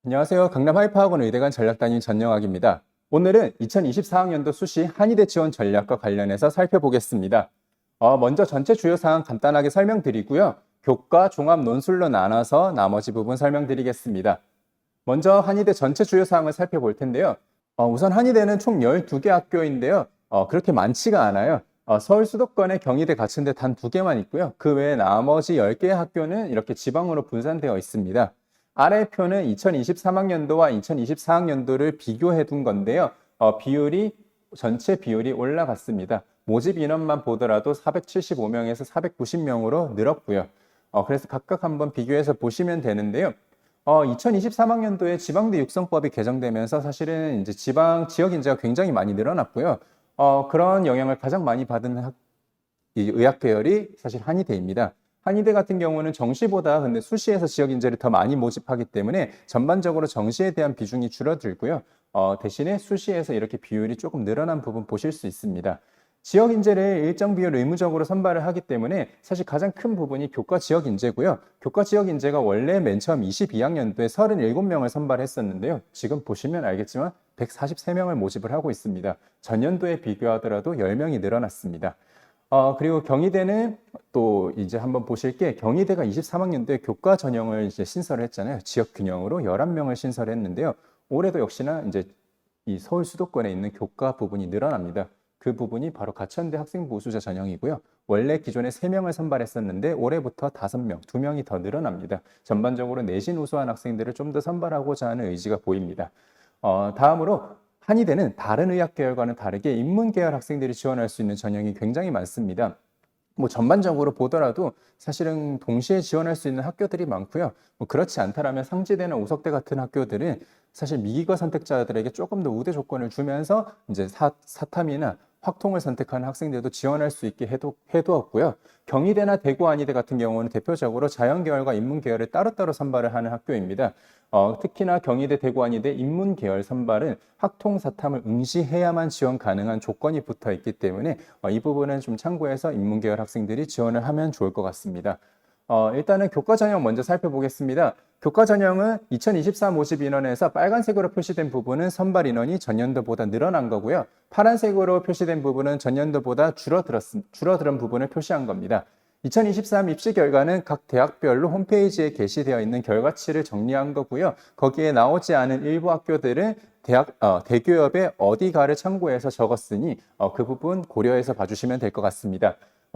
안녕하세요. 강남 하이파학원 의대관 전략단임 전영학입니다. 오늘은 2024학년도 수시 한의대 지원 전략과 관련해서 살펴보겠습니다. 먼저 전체 주요 사항 간단하게 설명드리고요. 교과, 종합, 논술로 나눠서 나머지 부분 설명드리겠습니다. 먼저 한의대 전체 주요 사항을 살펴볼 텐데요. 우선 한의대는 총 12개 학교인데요. 그렇게 많지가 않아요. 서울 수도권에 경희대 같은데 단 2개만 있고요. 그 외에 나머지 10개의 학교는 이렇게 지방으로 분산되어 있습니다. 아래 표는 2023학년도와 2024학년도를 비교해 둔 건데요. 전체 비율이 올라갔습니다. 모집 인원만 보더라도 475명에서 490명으로 늘었고요. 그래서 각각 한번 비교해서 보시면 되는데요. 2023학년도에 지방대 육성법이 개정되면서 사실은 이제 지역 인재가 굉장히 많이 늘어났고요. 그런 영향을 가장 많이 받은 이 의학 계열이 사실 한의대입니다. 한의대 같은 경우는 정시보다 근데 수시에서 지역 인재를 더 많이 모집하기 때문에 전반적으로 정시에 대한 비중이 줄어들고요. 대신에 수시에서 이렇게 비율이 조금 늘어난 부분 보실 수 있습니다. 지역 인재를 일정 비율 의무적으로 선발을 하기 때문에 사실 가장 큰 부분이 교과 지역 인재고요. 교과 지역 인재가 원래 맨 처음 22학년도에 37명을 선발했었는데요. 지금 보시면 알겠지만 143명을 모집을 하고 있습니다. 전년도에 비교하더라도 10명이 늘어났습니다. 그리고 경희대는 또 이제 한번 보실 게 경희대가 23학년도에 교과 전형을 이제 신설을 했잖아요. 지역 균형으로 11명을 신설했는데요. 올해도 역시나 이제 이 서울 수도권에 있는 교과 부분이 늘어납니다. 그 부분이 바로 가천대 학생부 우수자 전형이고요. 원래 기존에 3명을 선발했었는데 올해부터 5명, 2명이 더 늘어납니다. 전반적으로 내신 우수한 학생들을 좀 더 선발하고자 하는 의지가 보입니다. 다음으로 한의대는 다른 의학 계열과는 다르게 인문 계열 학생들이 지원할 수 있는 전형이 굉장히 많습니다. 전반적으로 보더라도 사실은 동시에 지원할 수 있는 학교들이 많고요. 그렇지 않다라면 상지대나 우석대 같은 학교들은 사실 미기과 선택자들에게 조금 더 우대 조건을 주면서 이제 사탐이나 확통을 선택하는 학생들도 지원할 수 있게 해두었고요. 경희대나 대구 한의대 같은 경우는 대표적으로 자연계열과 인문계열을 따로따로 선발을 하는 학교입니다. 특히나 경희대, 대구 한의대 인문계열 선발은 학통 사탐을 응시해야만 지원 가능한 조건이 붙어 있기 때문에 이 부분은 좀 참고해서 인문계열 학생들이 지원을 하면 좋을 것 같습니다. 일단은 교과 전형 먼저 살펴보겠습니다. 교과 전형은 2024 모집 인원에서 빨간색으로 표시된 부분은 선발 인원이 전년도보다 늘어난 거고요. 파란색으로 표시된 부분은 전년도보다 줄어든 부분을 표시한 겁니다. 2023 입시 결과는 각 대학별로 홈페이지에 게시되어 있는 결과치를 정리한 거고요. 거기에 나오지 않은 일부 학교들은 대교협의 어디가를 참고해서 적었으니 그 부분 고려해서 봐주시면 될 것 같습니다.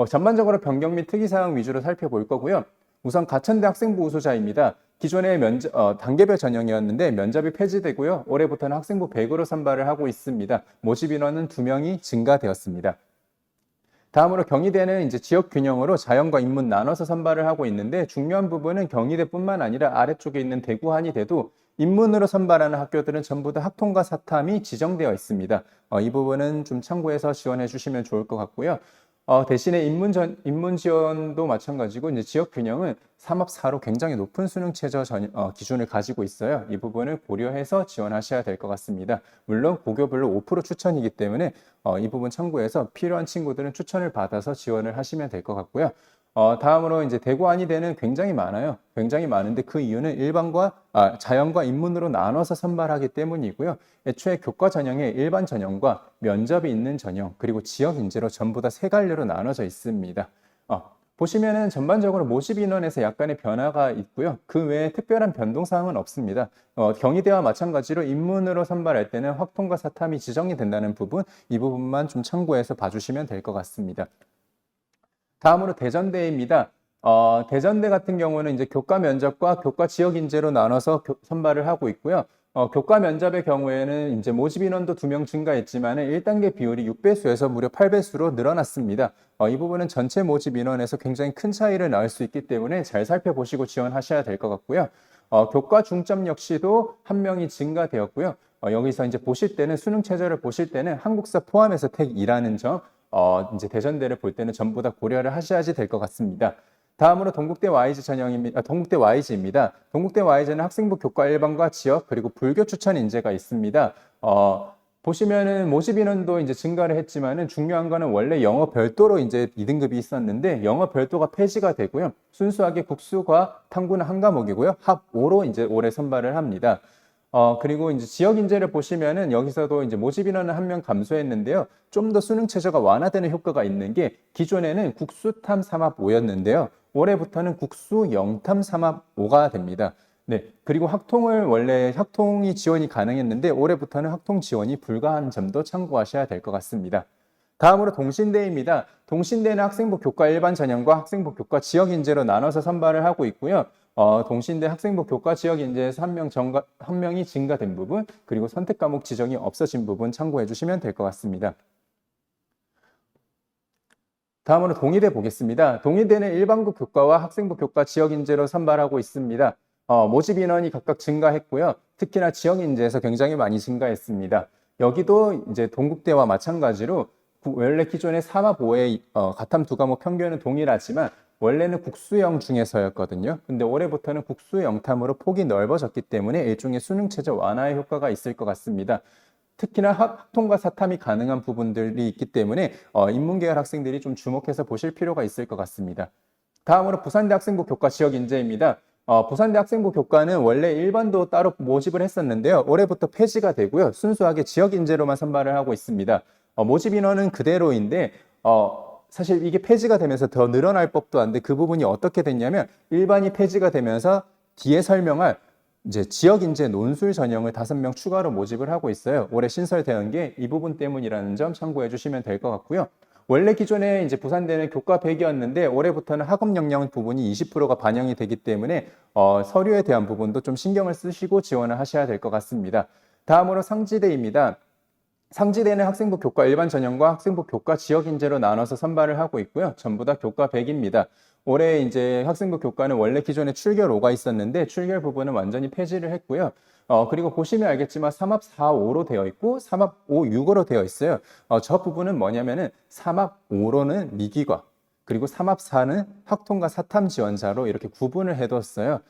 전반적으로 변경 및 특이사항 위주로 살펴볼 거고요. 우선 가천대 학생부 우수자입니다. 기존에 단계별 전형이었는데 면접이 폐지되고요. 올해부터는 학생부 100으로 선발을 하고 있습니다. 모집 인원은 2명이 증가되었습니다. 다음으로 경희대는 이제 지역 균형으로 자연과 인문 나눠서 선발을 하고 있는데 중요한 부분은 경희대뿐만 아니라 아래쪽에 있는 대구 한의대도 인문으로 선발하는 학교들은 전부 다 학통과 사탐이 지정되어 있습니다. 이 부분은 좀 참고해서 지원해 주시면 좋을 것 같고요. 대신에 인문 지원도 마찬가지고 이제 지역 균형은 3합 4로 굉장히 높은 수능 최저 기준을 가지고 있어요. 이 부분을 고려해서 지원하셔야 될 것 같습니다. 물론 고교별로 5% 추천이기 때문에 이 부분 참고해서 필요한 친구들은 추천을 받아서 지원을 하시면 될 것 같고요. 다음으로 이제 대구 한의대는 굉장히 많아요. 굉장히 많은데 그 이유는 자연과 인문으로 나눠서 선발하기 때문이고요. 애초에 교과 전형에 일반 전형과 면접이 있는 전형 그리고 지역 인재로 전부 다 3갈래로 나눠져 있습니다. 보시면은 전반적으로 모집 인원에서 약간의 변화가 있고요. 그 외에 특별한 변동사항은 없습니다. 경희대와 마찬가지로 인문으로 선발할 때는 확통과 사탐이 지정이 된다는 부분, 이 부분만 좀 참고해서 봐주시면 될 것 같습니다. 다음으로 대전대입니다. 대전대 같은 경우는 이제 교과 면접과 교과 지역 인재로 나눠서 선발을 하고 있고요. 교과 면접의 경우에는 이제 모집 인원도 2명 증가했지만 1단계 비율이 6배수에서 무려 8배수로 늘어났습니다. 이 부분은 전체 모집 인원에서 굉장히 큰 차이를 낳을 수 있기 때문에 잘 살펴보시고 지원하셔야 될 것 같고요. 교과 중점 역시도 1명이 증가되었고요. 여기서 이제 보실 때는 수능 최저를 보실 때는 한국사 포함해서 택 2라는 점, 이제 대전대를 볼 때는 전부 다 고려를 하셔야지 될 것 같습니다. 다음으로 동국대 YG 전형입니다. 동국대 YG입니다. 동국대 YG는 학생부 교과 일반과 지역 그리고 불교 추천 인재가 있습니다. 보시면은 모집 인원도 이제 증가를 했지만은 중요한 거는 원래 영어 별도로 이제 2등급이 있었는데 영어 별도가 폐지가 되고요. 순수하게 국수과 탐구는 한 과목이고요. 합 5로 이제 올해 선발을 합니다. 그리고 이제 지역 인재를 보시면은 여기서도 이제 모집 인원은 1명 감소했는데요. 좀 더 수능 최저가 완화되는 효과가 있는 게 기존에는 국수탐 3합 5였는데요. 올해부터는 국수 영탐 3합 5가 됩니다. 네. 그리고 학통을 원래 학통이 지원이 가능했는데 올해부터는 학통 지원이 불가한 점도 참고하셔야 될 것 같습니다. 다음으로 동신대입니다. 동신대는 학생부 교과 일반 전형과 학생부 교과 지역 인재로 나눠서 선발을 하고 있고요. 동신대 학생부 교과 지역 인재에서 한 명이 증가된 부분, 그리고 선택 과목 지정이 없어진 부분 참고해 주시면 될 것 같습니다. 다음으로 동의대 보겠습니다. 동의대는 일반고 교과와 학생부 교과 지역 인재로 선발하고 있습니다. 모집 인원이 각각 증가했고요. 특히나 지역 인재에서 굉장히 많이 증가했습니다. 여기도 이제 동국대와 마찬가지로 원래 기존의 3합 5의 가탐 두 과목 평균은 동일하지만 원래는 국수형 중에서였거든요. 근데 올해부터는 국수 영탐으로 폭이 넓어졌기 때문에 일종의 수능 체제 완화의 효과가 있을 것 같습니다. 특히나 학통과 사탐이 가능한 부분들이 있기 때문에 인문계열 학생들이 좀 주목해서 보실 필요가 있을 것 같습니다. 다음으로 부산대 학생부 교과 지역 인재입니다. 부산대 학생부 교과는 원래 일반도 따로 모집을 했었는데요. 올해부터 폐지가 되고요. 순수하게 지역 인재로만 선발을 하고 있습니다. 모집 인원은 그대로인데 사실 이게 폐지가 되면서 더 늘어날 법도 한데 그 부분이 어떻게 됐냐면 일반이 폐지가 되면서 뒤에 설명할 이제 지역 인재 논술 전형을 5명 추가로 모집을 하고 있어요. 올해 신설되는 게 이 부분 때문이라는 점 참고해 주시면 될 것 같고요. 원래 기존에 이제 부산대는 교과 100이었는데 올해부터는 학업 역량 부분이 20%가 반영이 되기 때문에 서류에 대한 부분도 좀 신경을 쓰시고 지원을 하셔야 될 것 같습니다. 다음으로 상지대입니다. 상지대는 학생부 교과 일반 전형과 학생부 교과 지역 인재로 나눠서 선발을 하고 있고요. 전부 다 교과 100입니다. 올해 이제 학생부 교과는 원래 기존에 출결 5가 있었는데 출결 부분은 완전히 폐지를 했고요. 그리고 보시면 알겠지만 3합 4, 5로 되어 있고 3합 5, 6으로 되어 있어요. 저 부분은 뭐냐면은 3합 5로는 미기과 그리고 3합 4는 학통과 사탐 지원자로 이렇게 구분을 해뒀어요.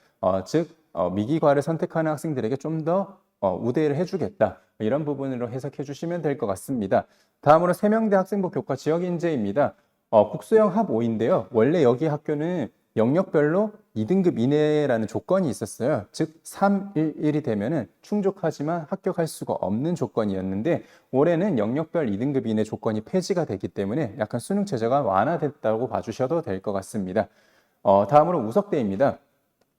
즉 미기과를 선택하는 학생들에게 좀 더 우대를 해주겠다. 이런 부분으로 해석해 주시면 될 것 같습니다. 다음으로 세명대 학생부 교과 지역 인재입니다. 국수형 합 5인데요. 원래 여기 학교는 영역별로 2등급 이내라는 조건이 있었어요. 즉 3, 1, 1이 되면은 충족하지만 합격할 수가 없는 조건이었는데 올해는 영역별 2등급 이내 조건이 폐지가 되기 때문에 약간 수능 체제가 완화됐다고 봐주셔도 될 것 같습니다. 다음으로 우석대입니다.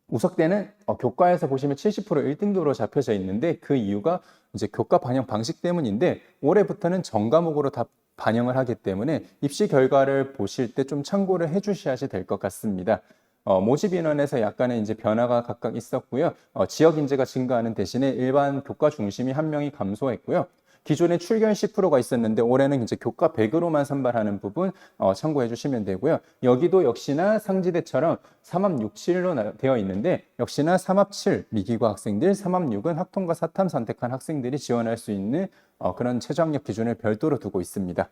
우석대는 교과에서 보시면 70% 1등급으로 잡혀져 있는데 그 이유가 이제 교과 반영 방식 때문인데 올해부터는 전과목으로 다 반영을 하기 때문에 입시 결과를 보실 때 좀 참고를 해 주셔야 될 것 같습니다. 모집 인원에서 약간의 이제 변화가 각각 있었고요. 지역 인재가 증가하는 대신에 일반 교과 중심이 1명이 감소했고요. 기존에 출결 10%가 있었는데 올해는 이제 교과 100으로만 선발하는 부분 참고해 주시면 되고요. 여기도 역시나 상지대처럼 3합 6, 7로 되어 있는데 역시나 3합 7 미기과 학생들, 3합 6은 학통과 사탐 선택한 학생들이 지원할 수 있는 그런 최저학력 기준을 별도로 두고 있습니다.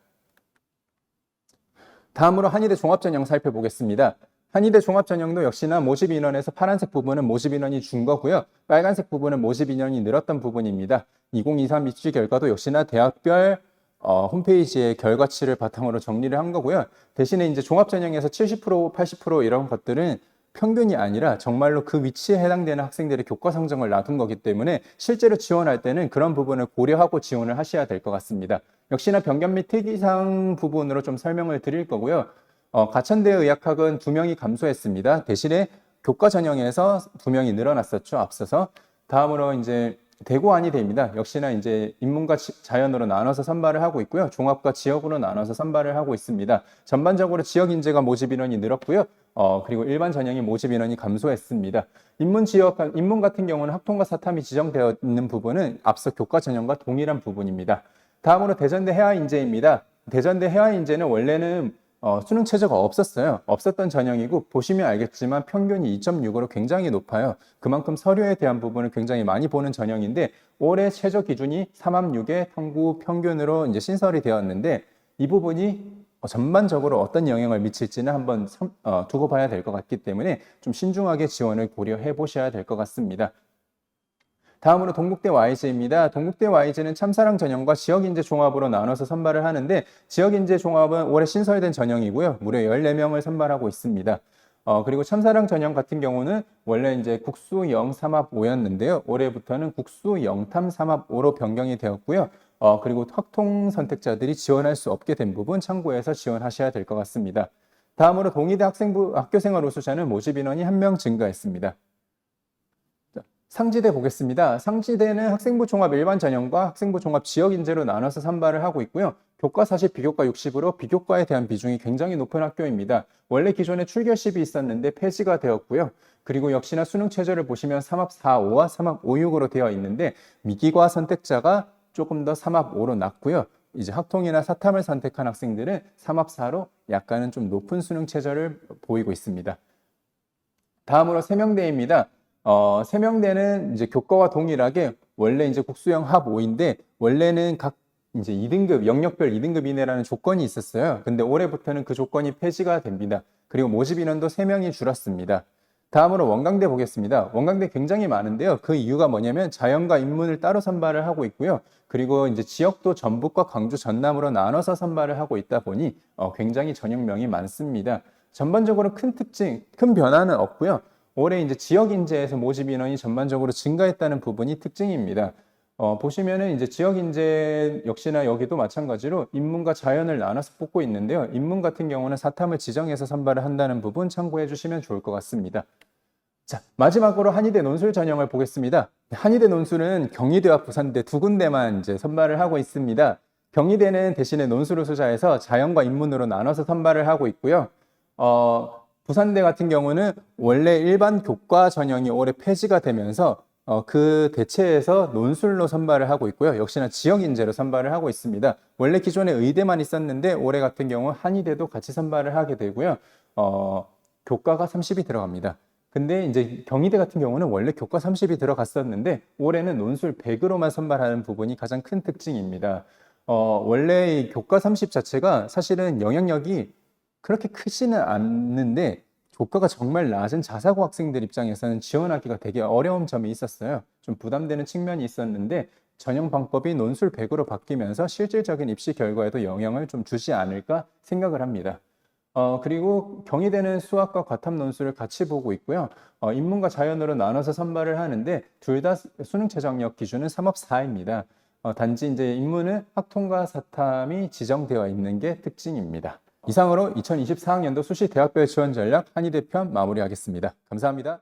다음으로 한의대 종합전형 살펴보겠습니다. 한의대 종합전형도 역시나 모집 인원에서 파란색 부분은 모집 인원이 준 거고요. 빨간색 부분은 모집 인원이 늘었던 부분입니다. 2023 입시 결과도 역시나 대학별 홈페이지의 결과치를 바탕으로 정리를 한 거고요. 대신에 이제 종합전형에서 70%, 80% 이런 것들은 평균이 아니라 정말로 그 위치에 해당되는 학생들의 교과 성적을 놔둔 거기 때문에 실제로 지원할 때는 그런 부분을 고려하고 지원을 하셔야 될 것 같습니다. 역시나 변경 및 특이사항 부분으로 좀 설명을 드릴 거고요. 가천대 의학학은 2명이 감소했습니다. 대신에 교과 전형에서 2명이 늘어났었죠. 앞서서. 다음으로 이제 대구 한의대입니다. 역시나 이제 인문과 자연으로 나눠서 선발을 하고 있고요. 종합과 지역으로 나눠서 선발을 하고 있습니다. 전반적으로 지역 인재가 모집 인원이 늘었고요. 그리고 일반 전형이 모집 인원이 감소했습니다. 인문 같은 경우는 학통과 사탐이 지정되어 있는 부분은 앞서 교과 전형과 동일한 부분입니다. 다음으로 대전대 해화인재입니다. 대전대 해화인재는 원래는 수능 최저가 없었어요. 없었던 전형이고 보시면 알겠지만 평균이 2.6으로 굉장히 높아요. 그만큼 서류에 대한 부분을 굉장히 많이 보는 전형인데 올해 최저 기준이 3합 6의 탐구 평균으로 이제 신설이 되었는데 이 부분이 전반적으로 어떤 영향을 미칠지는 한번 두고 봐야 될 것 같기 때문에 좀 신중하게 지원을 고려해 보셔야 될 것 같습니다. 다음으로 동국대 YG입니다. 동국대 YG는 참사랑 전형과 지역인재 종합으로 나눠서 선발을 하는데 지역인재 종합은 올해 신설된 전형이고요. 무려 14명을 선발하고 있습니다. 그리고 참사랑 전형 같은 경우는 원래 이제 국수 0 3합 5였는데요. 올해부터는 국수 0탐 3합 5로 변경이 되었고요. 그리고 확통 선택자들이 지원할 수 없게 된 부분 참고해서 지원하셔야 될 것 같습니다. 다음으로 동의대 학생부 학교생활 우수자는 모집 인원이 1명 증가했습니다. 상지대 보겠습니다. 상지대는 학생부 종합 일반 전형과 학생부 종합 지역 인재로 나눠서 선발을 하고 있고요. 교과 40, 비교과 60으로 비교과에 대한 비중이 굉장히 높은 학교입니다. 원래 기존에 출결십이 있었는데 폐지가 되었고요. 그리고 역시나 수능 최저를 보시면 3합 4.5와 3합 5.6으로 되어 있는데 미기과 선택자가 조금 더 3합 5로 낮고요. 이제 학통이나 사탐을 선택한 학생들은 3합 4로 약간은 좀 높은 수능 최저를 보이고 있습니다. 다음으로 세명대입니다. 세명대는 이제 교과와 동일하게 원래 이제 국수형 합 5인데 원래는 각 이제 2등급, 영역별 2등급 이내라는 조건이 있었어요. 근데 올해부터는 그 조건이 폐지가 됩니다. 그리고 모집 인원도 3명이 줄었습니다. 다음으로 원광대 보겠습니다. 원광대 굉장히 많은데요. 그 이유가 뭐냐면 자연과 인문을 따로 선발을 하고 있고요. 그리고 이제 지역도 전북과 광주, 전남으로 나눠서 선발을 하고 있다 보니 굉장히 전형명이 많습니다. 전반적으로 큰 특징, 큰 변화는 없고요. 올해 이제 지역 인재에서 모집 인원이 전반적으로 증가했다는 부분이 특징입니다. 보시면은 이제 지역 인재 역시나 여기도 마찬가지로 인문과 자연을 나눠서 뽑고 있는데요. 인문 같은 경우는 사탐을 지정해서 선발을 한다는 부분 참고해 주시면 좋을 것 같습니다. 자, 마지막으로 한의대 논술 전형을 보겠습니다. 한의대 논술은 경희대와 부산대 두 군데만 이제 선발을 하고 있습니다. 경희대는 대신에 논술 우수자에서 자연과 인문으로 나눠서 선발을 하고 있고요. 부산대 같은 경우는 원래 일반 교과 전형이 올해 폐지가 되면서 그 대체해서 논술로 선발을 하고 있고요. 역시나 지역 인재로 선발을 하고 있습니다. 원래 기존에 의대만 있었는데 올해 같은 경우 한의대도 같이 선발을 하게 되고요. 교과가 30이 들어갑니다. 근데 이제 경희대 같은 경우는 원래 교과 30이 들어갔었는데 올해는 논술 100으로만 선발하는 부분이 가장 큰 특징입니다. 원래 이 교과 30 자체가 사실은 영향력이 그렇게 크지는 않는데 교과가 정말 낮은 자사고 학생들 입장에서는 지원하기가 되게 어려운 점이 있었어요. 좀 부담되는 측면이 있었는데 전형 방법이 논술 100으로 바뀌면서 실질적인 입시 결과에도 영향을 좀 주지 않을까 생각을 합니다. 그리고 경희대는 수학과 과탐 논술을 같이 보고 있고요. 인문과 자연으로 나눠서 선발을 하는데 둘 다 수능 최저학력 기준은 3합 4입니다. 단지 이제 인문은 학통과 사탐이 지정되어 있는 게 특징입니다. 이상으로 2024학년도 수시 대학별 지원 전략 한의대 편 마무리하겠습니다. 감사합니다.